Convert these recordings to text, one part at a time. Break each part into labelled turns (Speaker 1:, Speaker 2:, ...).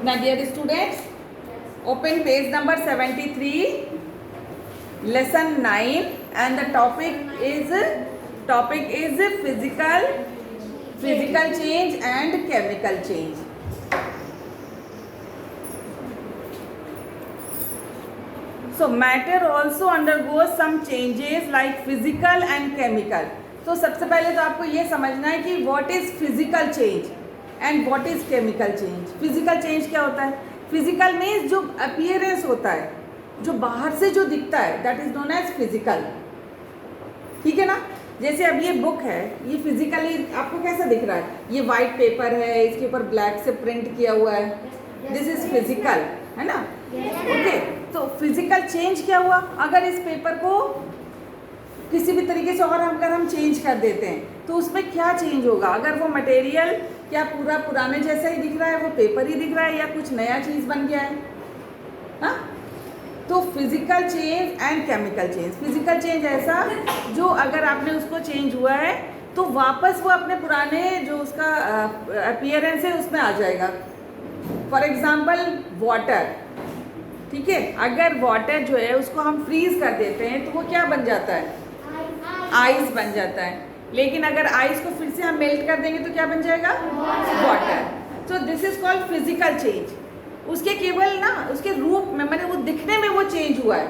Speaker 1: Now dear students, open page number 73, lesson 9, and the topic is physical change and chemical change. So matter also undergoes some changes like physical and chemical. तो सबसे पहले तो आपको ये समझना है कि what is physical change and what is chemical change. Physical change क्या होता है? Physical means जो appearance होता है, जो बाहर से जो दिखता है, that is known as physical. ठीक है ना? जैसे अब ये बुक है, ये फिजिकली आपको कैसा दिख रहा है? ये वाइट पेपर है, इसके ऊपर ब्लैक से प्रिंट किया हुआ है. दिस इज फिजिकल, है ना? ओके. तो फिजिकल चेंज क्या हुआ? अगर इस पेपर को किसी भी तरीके से और अगर हम चेंज कर देते हैं तो उसमें क्या चेंज होगा? अगर वो मटेरियल क्या पूरा पुराने जैसा ही दिख रहा है, वो पेपर ही दिख रहा है, या कुछ नया चीज़ बन गया है? हाँ. तो physical change and chemical change. Physical change ऐसा जो अगर आपने उसको चेंज हुआ है तो वापस वो अपने पुराने जो उसका अपीयरेंस है उसमें आ जाएगा. For example water. ठीक है, अगर वाटर जो है उसको हम फ्रीज कर देते हैं तो वो क्या बन जाता है? आइस बन जाता है. लेकिन अगर आइस को फिर से हम मेल्ट कर देंगे तो क्या बन जाएगा? वाटर. तो this is called physical change. उसके केवल ना उसके रूप में, मैंने वो दिखने में वो चेंज हुआ है.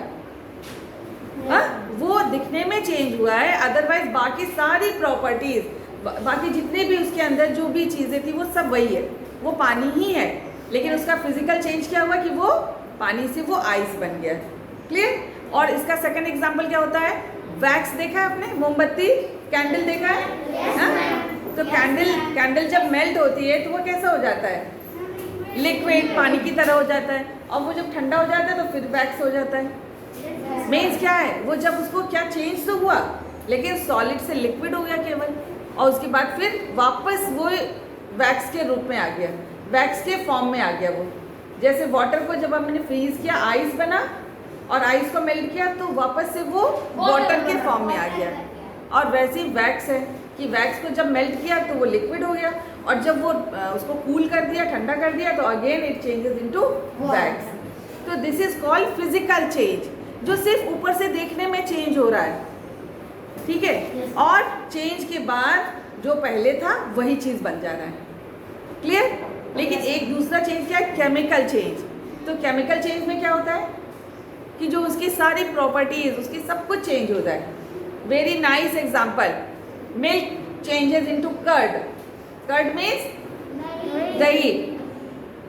Speaker 1: हाँ, वो दिखने में चेंज हुआ है, अदरवाइज बाकी सारी प्रॉपर्टीज, बाकी जितने भी उसके अंदर जो भी चीज़ें थी वो सब वही है, वो पानी ही है. लेकिन उसका फिजिकल चेंज क्या हुआ कि वो पानी से वो आइस बन गया. क्लियर? और इसका सेकंड एग्जांपल क्या होता है? वैक्स देखा है आपने? मोमबत्ती, कैंडल देखा है? हाँ? तो कैंडल जब मेल्ट होती है तो वो कैसा हो जाता है? लिक्विड, पानी की तरह हो जाता है. और वो जब ठंडा हो जाता है तो फिर वैक्स हो जाता है. मीन्स क्या है? वो जब उसको क्या चेंज तो हुआ, लेकिन सॉलिड से लिक्विड हो गया केवल, और उसके बाद फिर वापस वो वैक्स के रूप में आ गया, वैक्स के फॉर्म में आ गया. वो जैसे वाटर को जब हमने फ्रीज किया, आइस बना, और आइस को मेल्ट किया तो वापस से वो वाटर के फॉर्म में आ गया. और वैसे ही वैक्स है कि वैक्स को जब मेल्ट किया तो वो लिक्विड हो गया, और जब वो उसको कूल कर दिया, ठंडा कर दिया, तो again it changes into wax. तो this is called physical change, जो सिर्फ ऊपर से देखने में चेंज हो रहा है. ठीक है? और चेंज के बाद जो पहले था वही चीज़ बन जा रहा है. क्लियर? लेकिन एक दूसरा चेंज क्या है? Chemical change. तो केमिकल चेंज में क्या होता है कि जो उसकी सारी प्रॉपर्टीज, उसकी सब कुछ चेंज होता है. Very nice example, milk changes into curd. Curd means दही.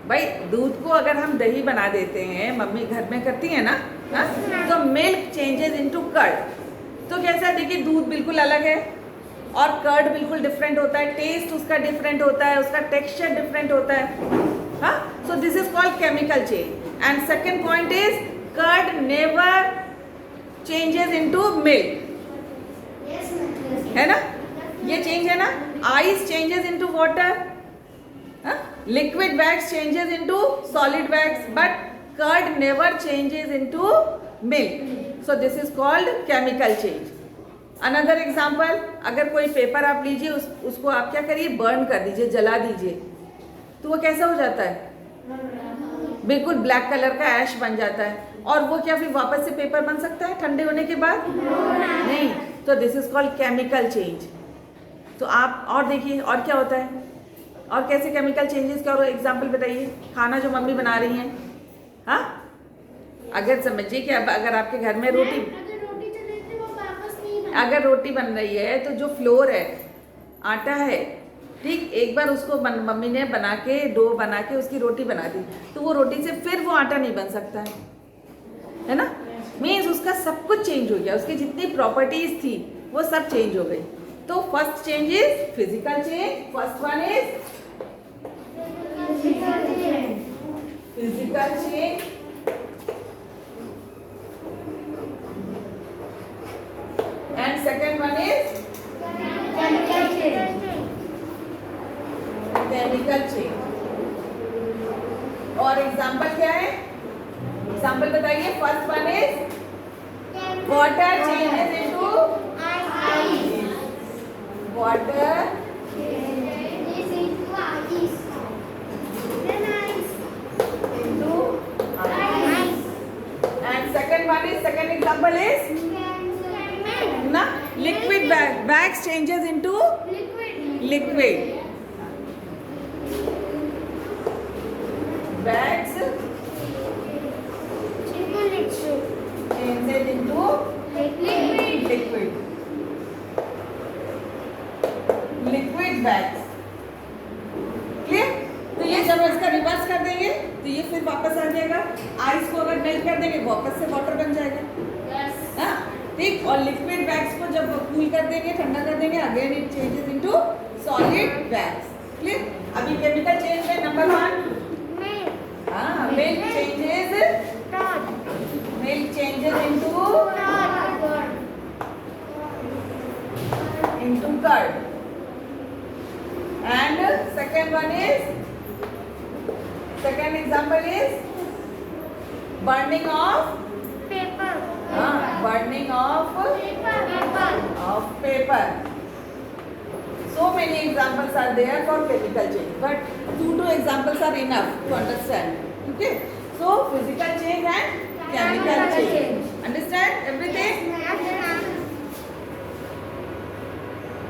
Speaker 1: भाई दूध को अगर हम दही बना देते हैं, मम्मी घर में करती है ना, हाँ? तो मिल्क चेंजेस इनटू कर्ड. तो कैसा? देखिए, दूध बिल्कुल अलग है और कर्ड बिल्कुल डिफरेंट होता है. टेस्ट उसका डिफरेंट होता है, उसका टेक्सचर डिफरेंट होता है. हाँ? So this is called chemical change. And second point is curd never changes into milk. है ना? ये चेंज है ना? Ice changes into water, liquid wax changes into solid wax, but curd never changes into milk. So this is called chemical change. Another example, अगर कोई paper आप लीजिए, उसको आप क्या करिए? बर्न कर दीजिए, जला दीजिए, तो वो कैसा हो जाता है? बिल्कुल ब्लैक कलर का ऐश बन जाता है. और वो क्या फिर वापस से पेपर बन सकता है ठंडे होने के बाद? नहीं. तो this is called chemical change. तो आप और देखिए और क्या होता है, और कैसे केमिकल चेंजेस का और एग्जाम्पल बताइए. खाना जो मम्मी बना रही हैं, हाँ, अगर समझिए कि अब अगर आपके घर में रोटी बन रही है तो जो फ्लोर है, आटा है, ठीक, एक बार उसको मम्मी ने बना के, डो बना के उसकी रोटी बना दी, तो वो रोटी से फिर वो आटा नहीं बन सकता है ना? मीन्स उसका सब कुछ चेंज हो गया, उसकी जितनी प्रॉपर्टीज थी वो सब चेंज हो गई. तो first change is physical change. First one is physical change, and second one is chemical change. और एग्जाम्पल क्या है? एग्जाम्पल बताइए. First one is water changes into water one is, second example is na liquid wax. Wax changes into liquid. Wax changes into liquid. Liquid wax. Clear? तो ये जब इसका reverse कर देंगे तो ये फिर वापस आ जाएगा. आइस को अगर मेल्ट कर देंगे वापस से वाटर बन जाएगा. हाँ ठीक. और लिक्विड वैक्स को जब कूल कर देंगे, ठंडा कर देंगे, again it changes into solid wax. Clear? अभी केमिकल चेंज में number 1 milk changes into curd. And second example is burning of
Speaker 2: paper.
Speaker 1: Burning of paper. So many examples are there for chemical change, but 2 examples are enough to understand. Okay, so physical change and chemical change. Understand everything?